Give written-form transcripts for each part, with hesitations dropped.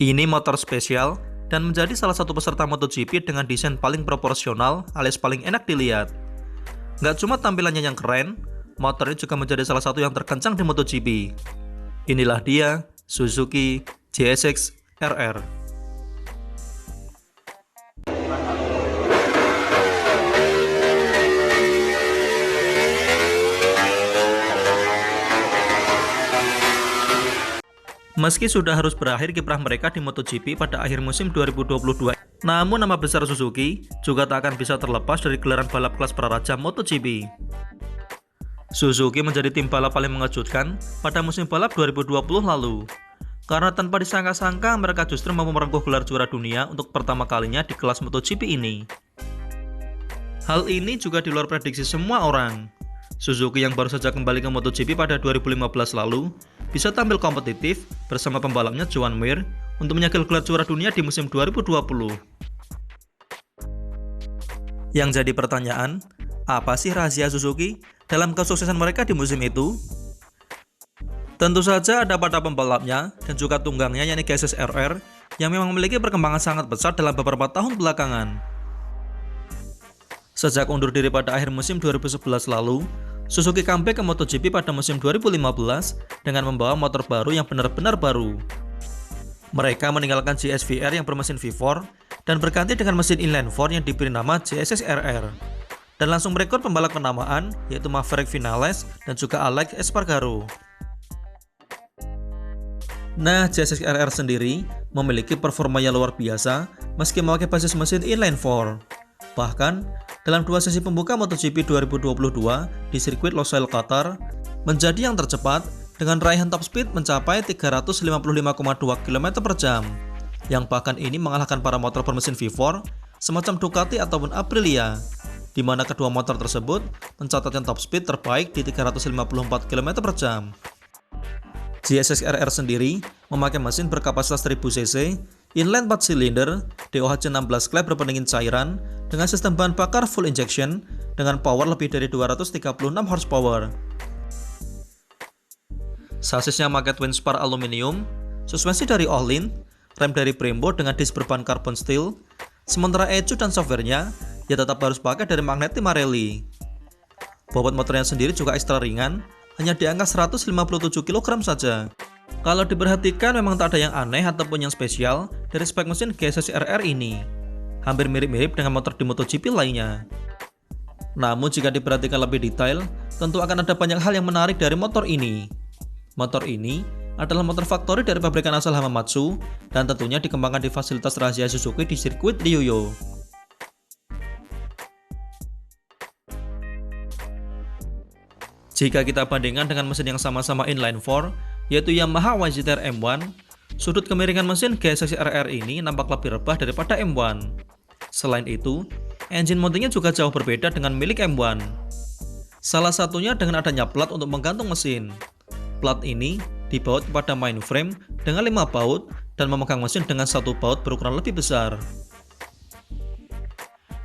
Ini motor spesial dan menjadi salah satu peserta MotoGP dengan desain paling proporsional alias paling enak dilihat. Nggak cuma tampilannya yang keren, motor ini juga menjadi salah satu yang terkencang di MotoGP. Inilah dia, Suzuki JSX RR. Meski sudah harus berakhir kiprah mereka di MotoGP pada akhir musim 2022, namun nama besar Suzuki juga tak akan bisa terlepas dari gelaran balap kelas praraja MotoGP. Suzuki menjadi tim balap paling mengejutkan pada musim balap 2020 lalu, karena tanpa disangka-sangka mereka justru mampu merengkuh gelar juara dunia untuk pertama kalinya di kelas MotoGP ini. Hal ini juga di luar prediksi semua orang. Suzuki yang baru saja kembali ke MotoGP pada 2015 lalu bisa tampil kompetitif bersama pembalapnya Joan Mir untuk menyegel gelar juara dunia di musim 2020. Yang jadi pertanyaan, apa sih rahasia Suzuki dalam kesuksesan mereka di musim itu? Tentu saja ada pada pembalapnya dan juga tunggangnya yakni JSX RR yang memang memiliki perkembangan sangat besar dalam beberapa tahun belakangan. Sejak undur diri pada akhir musim 2011 lalu, Suzuki comeback ke MotoGP pada musim 2015 dengan membawa motor baru yang benar-benar baru. Mereka meninggalkan GSVR yang bermesin V4 dan berganti dengan mesin inline-4 yang diberi nama JSX RR. Dan langsung merekor pembalap kenamaan yaitu Maverick Vinales dan juga Alex Espargaro. Nah, JSX RR sendiri memiliki performa yang luar biasa meski memakai basis mesin inline-4. Bahkan, dalam dua sesi pembuka MotoGP 2022 di sirkuit Losail Qatar, menjadi yang tercepat dengan raihan top speed mencapai 355,2 km per jam, yang bahkan ini mengalahkan para motor bermesin V4 semacam Ducati ataupun Aprilia, di mana kedua motor tersebut mencatatkan top speed terbaik di 354 km per jam. JSX RR sendiri memakai mesin berkapasitas 1000 cc, inline 4 silinder, DOHC 16 klep berpendingin cairan, dengan sistem bahan bakar full injection, dengan power lebih dari 236 horsepower. Sasisnya memakai twin spar aluminium, suspensi dari Ohlin, rem dari Brembo dengan disc berbahan carbon steel, sementara ECU dan softwarenya ya tetap harus pakai dari Magneti Marelli. Bobot motornya sendiri juga ekstra ringan, hanya di angka 157 kg saja. Kalau diperhatikan memang tak ada yang aneh ataupun yang spesial dari spek mesin JSX RR ini. Hampir mirip-mirip dengan motor di MotoGP lainnya. Namun jika diperhatikan lebih detail, tentu akan ada banyak hal yang menarik dari motor ini. Motor ini adalah motor factory dari pabrikan asal Hamamatsu dan tentunya dikembangkan di fasilitas rahasia Suzuki di sirkuit Ryuyo. Jika kita bandingkan dengan mesin yang sama-sama inline-4, yaitu Yamaha YZR M1, sudut kemiringan mesin JSX RR ini nampak lebih rebah daripada M1. Selain itu, engine mountingnya juga jauh berbeda dengan milik M1. Salah satunya dengan adanya plat untuk menggantung mesin. Plat ini dibaut kepada mainframe dengan 5 baut dan memegang mesin dengan 1 baut berukuran lebih besar.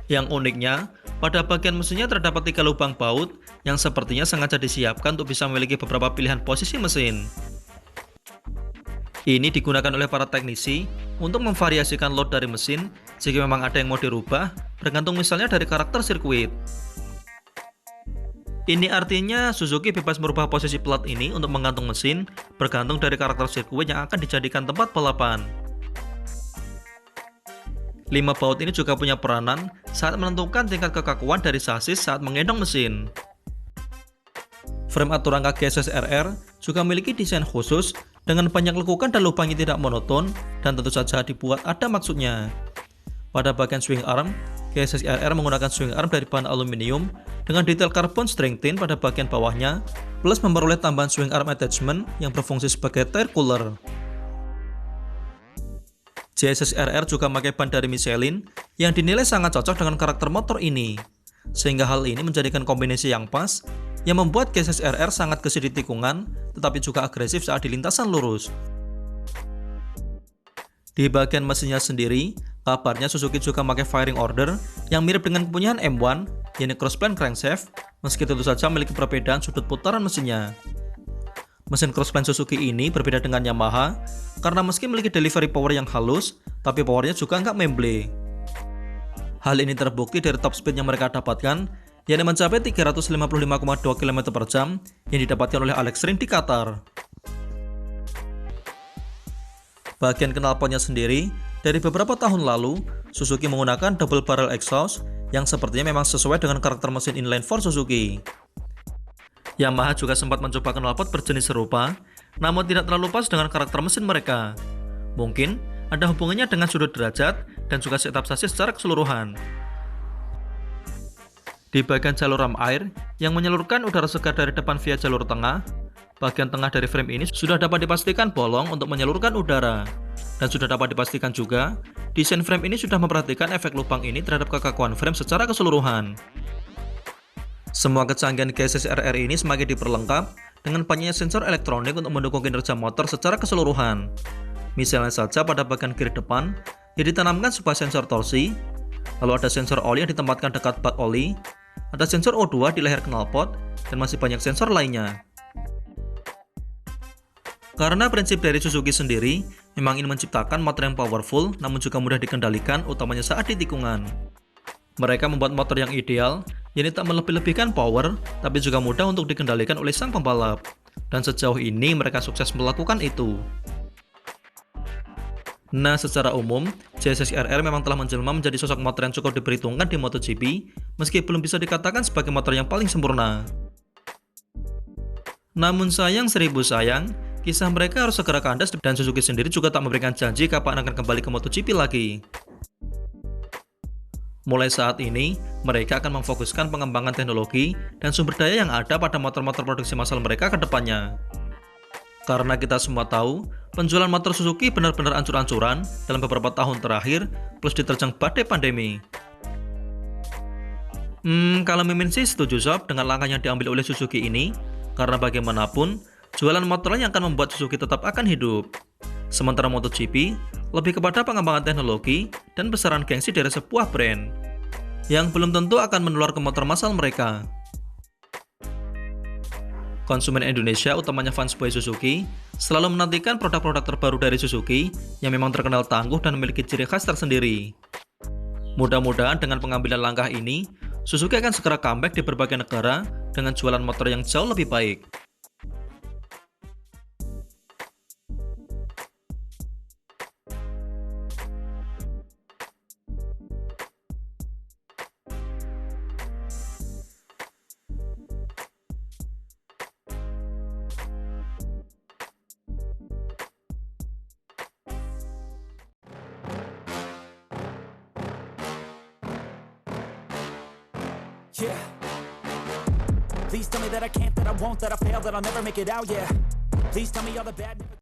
Yang uniknya, pada bagian mesinnya terdapat 3 lubang baut yang sepertinya sengaja disiapkan untuk bisa memiliki beberapa pilihan posisi mesin. Ini digunakan oleh para teknisi untuk memvariasikan load dari mesin jika memang ada yang mau dirubah, bergantung misalnya dari karakter sirkuit. Ini artinya Suzuki bebas merubah posisi plat ini untuk menggantung mesin, bergantung dari karakter sirkuit yang akan dijadikan tempat balapan. 5 baut ini juga punya peranan saat menentukan tingkat kekakuan dari sasis saat menggendong mesin. Frame atur rangka JSX RR juga memiliki desain khusus dengan banyak lekukan dan lubang yang tidak monoton dan tentu saja dibuat ada maksudnya. Pada bagian swing arm, JSX RR menggunakan swing arm dari bahan aluminium dengan detail carbon strengthen pada bagian bawahnya, plus memperoleh tambahan swing arm attachment yang berfungsi sebagai tire cooler. JSX RR juga memakai ban dari Michelin yang dinilai sangat cocok dengan karakter motor ini, sehingga hal ini menjadikan kombinasi yang pas yang membuat JSX RR sangat gesit di tikungan tetapi juga agresif saat di lintasan lurus. Di bagian mesinnya sendiri, kabarnya Suzuki juga memakai firing order yang mirip dengan kepunyaan M1, yaitu crossplane crankshaft, meski tentu saja memiliki perbedaan sudut putaran mesinnya. Mesin crossplane Suzuki ini berbeda dengan Yamaha karena meski memiliki delivery power yang halus, tapi powernya juga nggak memble. Hal ini terbukti dari top speed yang mereka dapatkan, yakni mencapai 355,2 km per jam yang didapatkan oleh Alex Rin di Qatar. Bagian knalpotnya sendiri, dari beberapa tahun lalu, Suzuki menggunakan double barrel exhaust yang sepertinya memang sesuai dengan karakter mesin inline 4 Suzuki. Yamaha juga sempat mencoba knalpot berjenis serupa, namun tidak terlalu pas dengan karakter mesin mereka. Mungkin ada hubungannya dengan sudut derajat dan juga setup sasis secara keseluruhan. Di bagian jalur ram air yang menyalurkan udara segar dari depan via jalur tengah, bagian tengah dari frame ini sudah dapat dipastikan bolong untuk menyalurkan udara. Dan sudah dapat dipastikan juga, desain frame ini sudah memperhatikan efek lubang ini terhadap kekakuan frame secara keseluruhan. Semua kecanggihan GSX RR ini semakin diperlengkap dengan banyaknya sensor elektronik untuk mendukung kinerja motor secara keseluruhan. Misalnya saja pada bagian kiri depan, yang ditanamkan sebuah sensor torsi, lalu ada sensor oli yang ditempatkan dekat bak oli, ada sensor O2 di leher knalpot, dan masih banyak sensor lainnya. Karena prinsip dari Suzuki sendiri memang ingin menciptakan motor yang powerful namun juga mudah dikendalikan, utamanya saat di tikungan. Mereka membuat motor yang ideal, yang tak melebih-lebihkan power, tapi juga mudah untuk dikendalikan oleh sang pembalap. Dan sejauh ini mereka sukses melakukan itu. Nah, secara umum, GSX RR memang telah menjelma menjadi sosok motor yang cukup diperhitungkan di MotoGP, meski belum bisa dikatakan sebagai motor yang paling sempurna. Namun sayang seribu sayang, kisah mereka harus segera kandas dan Suzuki sendiri juga tak memberikan janji kapan akan kembali ke MotoGP lagi. Mulai saat ini, mereka akan memfokuskan pengembangan teknologi dan sumber daya yang ada pada motor-motor produksi massal mereka ke depannya. Karena kita semua tahu, penjualan motor Suzuki benar-benar ancur-ancuran dalam beberapa tahun terakhir, plus diterjang badai pandemi. Kalau Mimin sih setuju sob dengan langkah yang diambil oleh Suzuki ini, karena bagaimanapun, jualan motor yang akan membuat Suzuki tetap akan hidup. Sementara MotoGP lebih kepada pengembangan teknologi dan besaran gengsi dari sebuah brand yang belum tentu akan menular ke motor massal mereka. Konsumen Indonesia, utamanya fans boy Suzuki, selalu menantikan produk-produk terbaru dari Suzuki yang memang terkenal tangguh dan memiliki ciri khas tersendiri. Mudah-mudahan dengan pengambilan langkah ini, Suzuki akan segera comeback di berbagai negara dengan jualan motor yang jauh lebih baik. Yeah. Please tell me that I can't, that I won't, that I fail, that I'll never make it out, yeah. Please tell me all the bad